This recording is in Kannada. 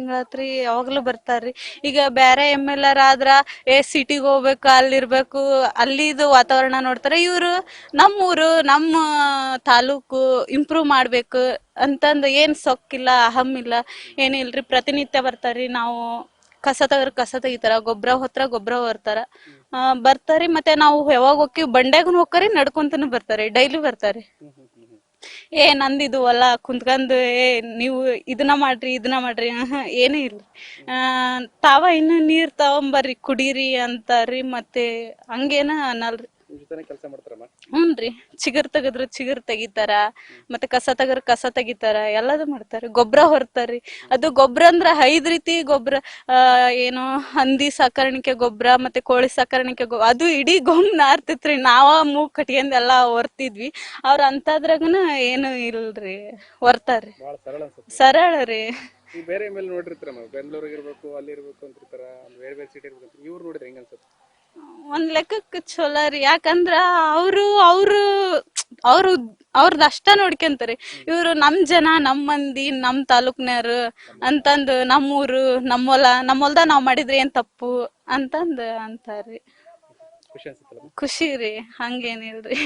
ತಿಂಗಳಾತ್ರಿ ಯಾವಾಗ್ಲೂ ಬರ್ತಾರ್ರಿ. ಈಗ ಬ್ಯಾರೆ MLR ಆದ್ರ ಸಿಟಿಗೆ ಹೋಗ್ಬೇಕು, ಅಲ್ಲಿರ್ಬೇಕು, ಅಲ್ಲಿದು ವಾತಾವರಣ ನೋಡ್ತಾರೆ. ಇವ್ರು ನಮ್ಮೂರು ನಮ್ಮ ತಾಲೂಕು ಇಂಪ್ರೂವ್ ಮಾಡ್ಬೇಕು ಅಂತಂದು ಏನ್ ಸೊಕ್ಕಿಲ್ಲ, ಅಹಂ ಇಲ್ಲ, ಏನಿಲ್ರಿ. ಪ್ರತಿನಿತ್ಯ ಬರ್ತಾರ್ರಿ. ನಾವು ಕಸ ತೆಗಿತಾರ, ಗೊಬ್ಬರ ಹೊತ್ರ ಗೊಬ್ಬರ ಹೊರ್ತಾರ, ಬರ್ತಾರಿ. ಮತ್ತೆ ನಾವು ಯಾವಾಗ ಹೋಗ್ತಿವಿ ಬಂಡ್ಯಾಗನು ಹೋಗ್ತಾರಿ, ನಡ್ಕೊಂತನು ಬರ್ತಾರೆ, ಡೈಲಿ ಬರ್ತಾರೆ. ನಂದಿದು ಹೊಲ ಕುಂತ್ಕಂದು ನೀವು ಇದನ್ನ ಮಾಡ್ರಿ ಏನೂ ಇಲ್ರಿ. ತಾವ ಇನ್ನು ನೀರ್ ತಗೊಂಬರ್ರಿ ಕುಡೀರಿ ಅಂತಾರ್ರಿ. ಮತ್ತೆ ಹಂಗೇನ ಅನ್ನಲ್ರಿ. ಹ್ಞೂನ್ರಿ. ಚಿಗುರ್ ತೆಗದ್ರ ಚಿಗುರ್ ತೆಗಿತಾರ, ಮತ್ತೆ ಕಸ ತೆಗದ್ರ ಕಸ ತೆಗಿತಾರ, ಎಲ್ಲದು ಮಾಡ್ತಾರ. ಗೊಬ್ಬರ ಹೊರ್ತಾರ್ರಿ. ಅದು ಗೊಬ್ಬರ ಅಂದ್ರ 5 ರೀತಿ ಗೊಬ್ಬರ. ಏನು ಹಂದಿ ಸಾಕಾಣಿಕೆ ಗೊಬ್ಬರ, ಮತ್ತೆ ಕೋಳಿ ಸಾಕಾಣಿಕೆ ಗೊಬ್ಬರ, ಅದು ಇಡೀ ಗೊಂಬ್ ನಾರ್ತಿತ್ರಿ. ನಾವ ಮೂಗ್ ಕಟ್ಕೊಂಡ್ ಎಲ್ಲಾ ಹೊರ್ತಿದ್ವಿ. ಅವ್ರ ಅಂತದ್ರಾಗನ ಏನು ಇಲ್ರಿ, ಹೊರ್ತಾರ್ರಿ. ಸರಳ ರೀ. ಬೇರೆ ಮೇಲೆ ನೋಡಿರ್ತಾರ, ಬೆಂಗಳೂರಿಗೆ ಇರ್ಬೇಕು, ಅಲ್ಲಿ ಇರ್ಬೇಕು ಅಂತಿರ್ತಾರ, ಬೇರೆ ಬೇರೆ ಸಿಟಿ ಇರ್ಬೇಕು. ಇವ್ರು ನೋಡಿದ್ರೆ ಹೆಂಗ ಅನ್ಸುತ್ತೆ? ಒಂದ್ ಲೆಕ್ಕಕ್ಕೆ ಚಲೋ ರೀ. ಯಾಕಂದ್ರ ಅವ್ರದ್ ಅಷ್ಟ ನೋಡ್ಕೊಂತಾರೆ. ಇವ್ರು ನಮ್ ಜನ, ನಮ್ ಮಂದಿ, ನಮ್ ತಾಲೂಕ್ನ್ಯಾರು ಅಂತಂದು ನಮ್ಮೂರು, ನಮ್ಮೊಲ್ದ ನಾವ್ ಮಾಡಿದ್ರೆ ಏನ್ ತಪ್ಪು ಅಂತಂದು ಅಂತಾರ್ರಿ. ಖುಷಿ ರೀ. ಹಂಗೇನಿಲ್ರಿ.